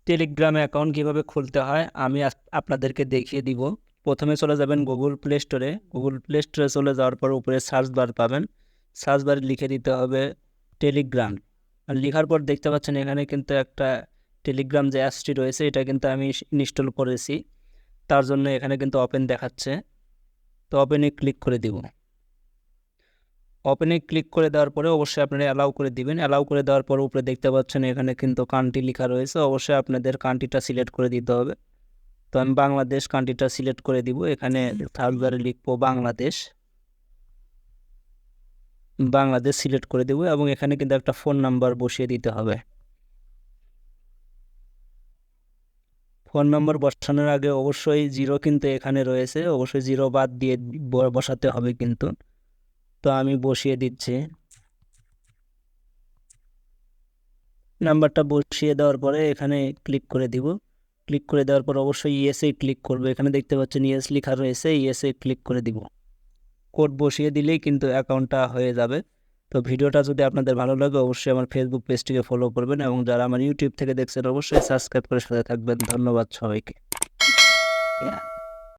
Telegram account কীভাবে খুলতে হয় আমি আপনাদেরকে দেখিয়ে দিব। প্রথমে চলে যাবেন গুগল প্লে স্টোরে। গুগল প্লে স্টোরে চলে যাওয়ার পর উপরে সার্চ বার পাবেন। সার্চ বারে লিখে দিতে হবে টেলিগ্রাম। আর লেখার পর দেখতে পাচ্ছেন এখানে কিন্তু একটা টেলিগ্রাম যে অ্যাপসটি রয়েছে এটা কিন্তু আমি ইনস্টল করেছি, তার জন্য এখানে কিন্তু ওপেন দেখাচ্ছে। তো ওপেনে ক্লিক করে দিব। ওপেনে ক্লিক করে দেওয়ার পরে অবশ্যই আপনারা অ্যালাউ করে দিবেন। অ্যালাউ করে দেওয়ার পর উপরে দেখতে পাচ্ছেন এখানে কিন্তু কান্ট্রি লেখা রয়েছে, অবশ্যই আপনাদের কান্ট্রিটা সিলেক্ট করে দিতে হবে। তো আমি বাংলাদেশ কান্ট্রিটা সিলেক্ট করে দিব। এখানে সার্চ বারে লিখবো বাংলাদেশ। বাংলাদেশ সিলেক্ট করে দেব এবং এখানে কিন্তু একটা ফোন নাম্বার বসিয়ে দিতে হবে। ফোন নাম্বার বসানোর আগে অবশ্যই জিরো কিন্তু এখানে রয়েছে, অবশ্যই জিরো বাদ দিয়ে বসাতে হবে কিন্তু। তো আমি বসিয়ে দিচ্ছি। নাম্বারটা বসিয়ে দেওয়ার পরে এখানে ক্লিক করে দিব। ক্লিক করে দেওয়ার পর অবশ্যই ইয়েসে ক্লিক করবো। এখানে দেখতে পাচ্ছেন ইয়েস লেখা রয়েছে, ইয়েসে ক্লিক করে দিব। কোড বসিয়ে দিলেই কিন্তু অ্যাকাউন্টটা হয়ে যাবে। তো ভিডিওটা যদি আপনাদের ভালো লাগে অবশ্যই আমার ফেসবুক পেজটিকে ফলো করবেন এবং যারা আমার ইউটিউব থেকে দেখছেন অবশ্যই সাবস্ক্রাইব করে সাথে থাকবেন। ধন্যবাদ সবাইকে।